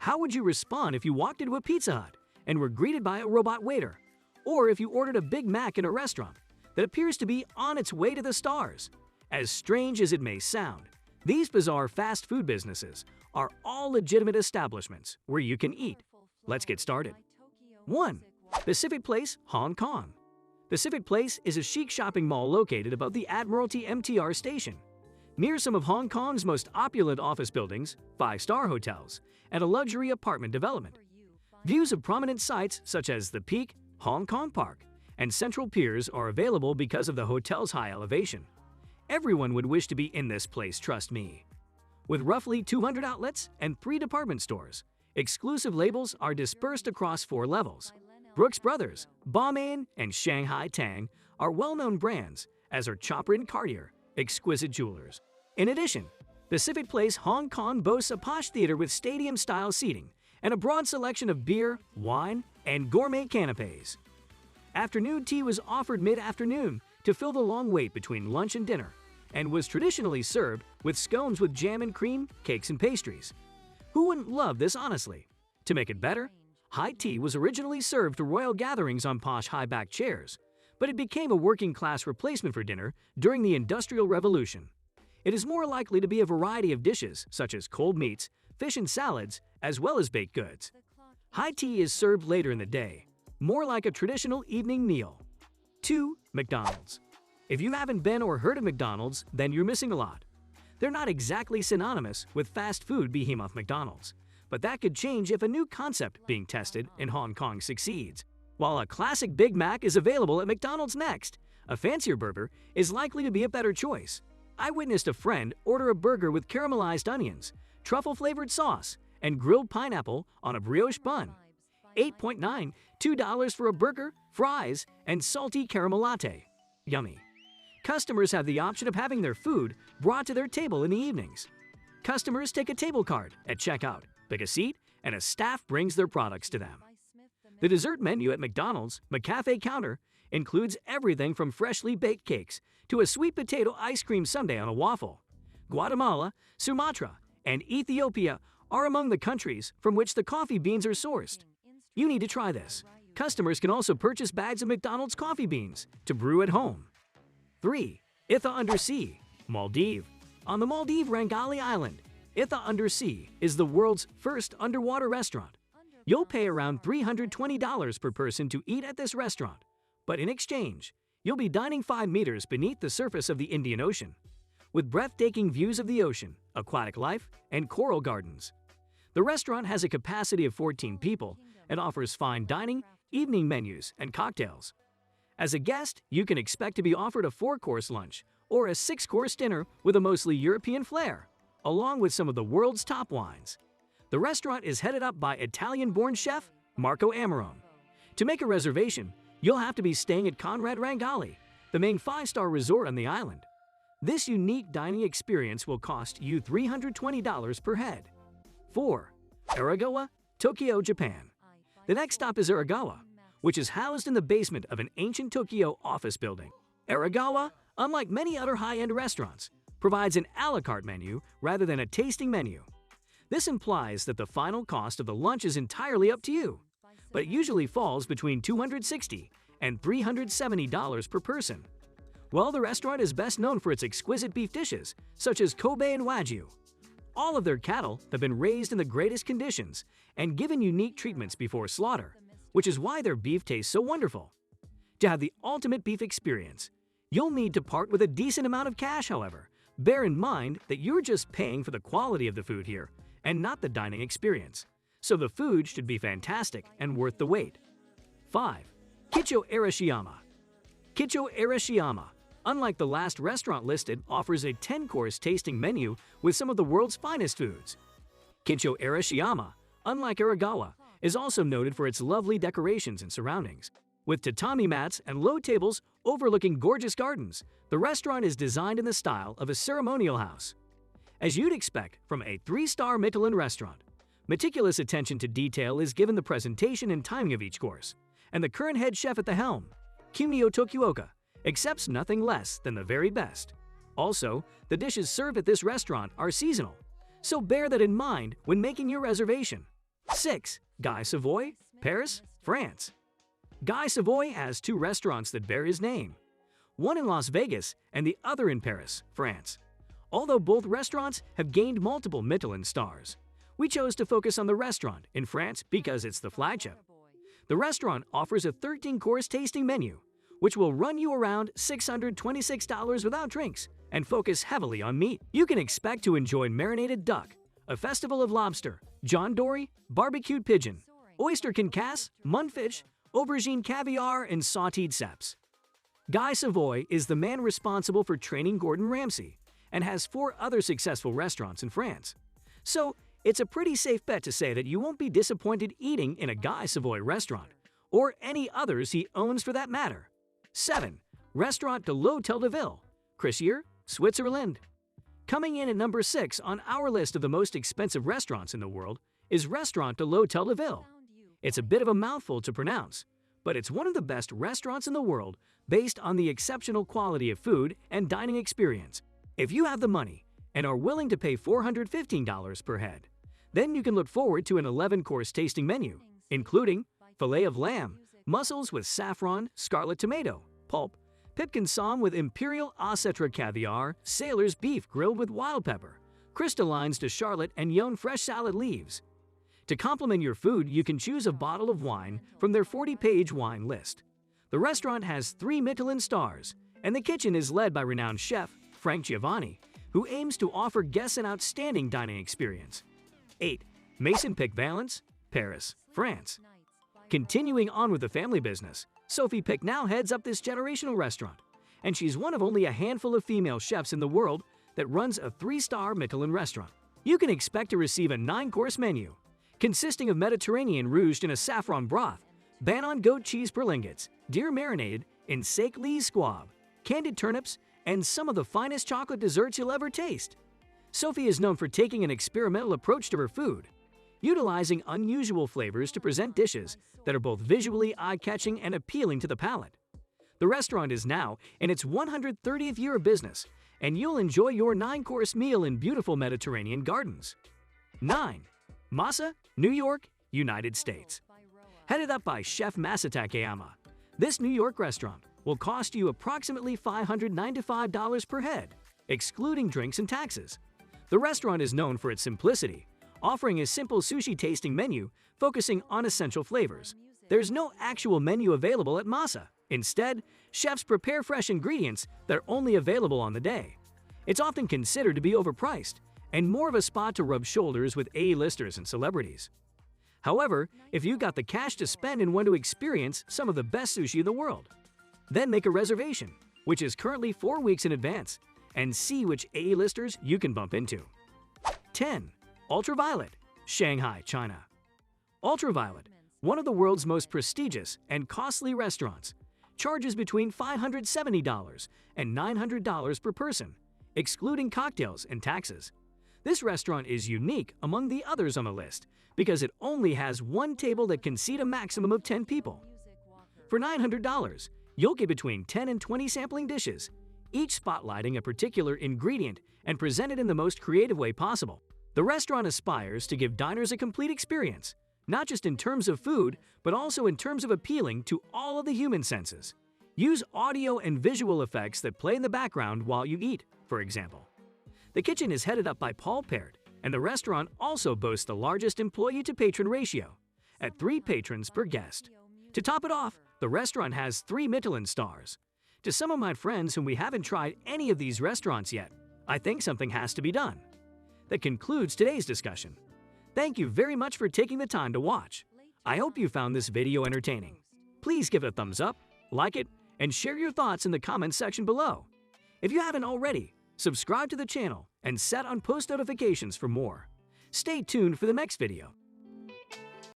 How would you respond if you walked into a Pizza Hut and were greeted by a robot waiter? Or if you ordered a Big Mac in a restaurant that appears to be on its way to the stars? As strange as it may sound, these bizarre fast food businesses are all legitimate establishments where you can eat. Let's get started. 1. Pacific Place, Hong Kong. Pacific Place is a chic shopping mall located above the Admiralty MTR station, near some of Hong Kong's most opulent office buildings, 5-star hotels, and a luxury apartment development. Views of prominent sites such as the Peak, Hong Kong Park, and Central Piers are available because of the hotel's high elevation. Everyone would wish to be in this place, trust me. With roughly 200 outlets and 3 department stores, exclusive labels are dispersed across 4 levels. Brooks Brothers, Balmain, and Shanghai Tang are well-known brands, as are Chopper & Cartier, exquisite jewelers. In addition, Pacific Place Hong Kong boasts a posh theater with stadium-style seating and a broad selection of beer, wine, and gourmet canapes. Afternoon tea was offered mid-afternoon to fill the long wait between lunch and dinner, and was traditionally served with scones with jam and cream, cakes and pastries. Who wouldn't love this, honestly? To make it better, high tea was originally served to royal gatherings on posh high-backed chairs, but it became a working-class replacement for dinner during the Industrial Revolution. It is more likely to be a variety of dishes such as cold meats, fish and salads, as well as baked goods. High tea is served later in the day, more like a traditional evening meal. 2. McDonald's. If you haven't been or heard of McDonald's, then you're missing a lot. They're not exactly synonymous with fast food behemoth McDonald's, but that could change if a new concept being tested in Hong Kong succeeds. While a classic Big Mac is available at McDonald's next, a fancier burger is likely to be a better choice. I witnessed a friend order a burger with caramelized onions, truffle-flavored sauce, and grilled pineapple on a brioche bun. $8.9, $2 for a burger, fries, and salty caramel latte. Yummy. Customers have the option of having their food brought to their table in the evenings. Customers take a table card at checkout, pick a seat, and a staff brings their products to them. The dessert menu at McDonald's McCafe counter includes everything from freshly baked cakes to a sweet potato ice cream sundae on a waffle. Guatemala, Sumatra, and Ethiopia are among the countries from which the coffee beans are sourced. You need to try this. Customers can also purchase bags of McDonald's coffee beans to brew at home. 3. Itha Undersea, Maldives. On the Maldives Rangali Island, Itha Undersea is the world's first underwater restaurant. You'll pay around $320 per person to eat at this restaurant, but in exchange, you'll be dining 5 meters beneath the surface of the Indian Ocean, with breathtaking views of the ocean, aquatic life, and coral gardens. The restaurant has a capacity of 14 people and offers fine dining, evening menus, and cocktails. As a guest, you can expect to be offered a 4-course lunch or a 6-course dinner with a mostly European flair, along with some of the world's top wines. The restaurant is headed up by Italian-born chef Marco Amarone. To make a reservation, you'll have to be staying at Conrad Rangali, the main 5-star resort on the island. This unique dining experience will cost you $320 per head. 4. Aragawa, Tokyo, Japan. The next stop is Aragawa, which is housed in the basement of an ancient Tokyo office building. Aragawa, unlike many other high-end restaurants, provides an a la carte menu rather than a tasting menu. This implies that the final cost of the lunch is entirely up to you, but it usually falls between $260 and $370 per person. Well, the restaurant is best known for its exquisite beef dishes, such as Kobe and Wagyu. All of their cattle have been raised in the greatest conditions and given unique treatments before slaughter, which is why their beef tastes so wonderful. To have the ultimate beef experience, you'll need to part with a decent amount of cash, however. Bear in mind that you're just paying for the quality of the food here and not the dining experience, so the food should be fantastic and worth the wait. 5. Kicho Arashiyama. Kicho Arashiyama, unlike the last restaurant listed, offers a 10-course tasting menu with some of the world's finest foods. Kicho Arashiyama, unlike Aragawa, is also noted for its lovely decorations and surroundings. With tatami mats and low tables overlooking gorgeous gardens, the restaurant is designed in the style of a ceremonial house. As you'd expect from a 3-star Michelin restaurant, meticulous attention to detail is given the presentation and timing of each course, and the current head chef at the helm, Kunio Tokioka, accepts nothing less than the very best. Also, the dishes served at this restaurant are seasonal, so bear that in mind when making your reservation. 6. Guy Savoy, Paris, France. Guy Savoy has two restaurants that bear his name, one in Las Vegas and the other in Paris, France. Although both restaurants have gained multiple Michelin stars, we chose to focus on the restaurant in France because it's the flagship. The restaurant offers a 13-course tasting menu, which will run you around $626 without drinks and focus heavily on meat. You can expect to enjoy marinated duck, a festival of lobster, John Dory, barbecued pigeon, oyster concasse, munfish, aubergine caviar, and sautéed ceps. Guy Savoy is the man responsible for training Gordon Ramsay and has 4 other successful restaurants in France. So, it's a pretty safe bet to say that you won't be disappointed eating in a Guy Savoy restaurant, or any others he owns for that matter. 7. Restaurant de l'Hôtel de Ville, Cressier, Switzerland. Coming in at number 6 on our list of the most expensive restaurants in the world is Restaurant de l'Hôtel de Ville. It's a bit of a mouthful to pronounce, but it's one of the best restaurants in the world based on the exceptional quality of food and dining experience. If you have the money and are willing to pay $415 per head, then you can look forward to an 11-course tasting menu, including filet of lamb, mussels with saffron, scarlet tomato, pulp, pipkin Somme with imperial Acetra caviar, sailor's beef grilled with wild pepper, crystallines de Charlotte and Yonne fresh salad leaves. To complement your food, you can choose a bottle of wine from their 40-page wine list. The restaurant has 3 Michelin stars, and the kitchen is led by renowned chef Frank Giovanni, who aims to offer guests an outstanding dining experience. 8. Maison Pic Valence, Paris, France. Continuing on with the family business, Sophie Pic now heads up this generational restaurant, and she's one of only a handful of female chefs in the world that runs a 3-star Michelin restaurant. You can expect to receive a 9-course menu, consisting of Mediterranean rouged in a saffron broth, Banon goat cheese perlingots, deer marinated in sake lee squab, candied turnips, and some of the finest chocolate desserts you'll ever taste. Sophie is known for taking an experimental approach to her food, utilizing unusual flavors to present dishes that are both visually eye-catching and appealing to the palate. The restaurant is now in its 130th year of business, and you'll enjoy your 9-course meal in beautiful Mediterranean gardens. 9. Masa, New York, United States. Headed up by Chef Masa Takeyama, this New York restaurant will cost you approximately $595 per head, excluding drinks and taxes. The restaurant is known for its simplicity, offering a simple sushi tasting menu focusing on essential flavors. There's no actual menu available at Masa. Instead, chefs prepare fresh ingredients that are only available on the day. It's often considered to be overpriced and more of a spot to rub shoulders with A-listers and celebrities. However, if you got the cash to spend and want to experience some of the best sushi in the world, then make a reservation, which is currently 4 weeks in advance, and see which A-listers you can bump into. 10. Ultraviolet, Shanghai, China. Ultraviolet, one of the world's most prestigious and costly restaurants, charges between $570 and $900 per person, excluding cocktails and taxes. This restaurant is unique among the others on the list because it only has one table that can seat a maximum of 10 people. For $900, you'll get between 10 and 20 sampling dishes, each spotlighting a particular ingredient and presented in the most creative way possible. The restaurant aspires to give diners a complete experience, not just in terms of food, but also in terms of appealing to all of the human senses. Use audio and visual effects that play in the background while you eat, for example. The kitchen is headed up by Paul Peart, and the restaurant also boasts the largest employee-to-patron ratio, at 3 patrons per guest. To top it off, the restaurant has 3 Michelin stars. To some of my friends whom we haven't tried any of these restaurants yet, I think something has to be done. That concludes today's discussion. Thank you very much for taking the time to watch. I hope you found this video entertaining. Please give it a thumbs up, like it, and share your thoughts in the comments section below. If you haven't already, subscribe to the channel and set on post notifications for more. Stay tuned for the next video.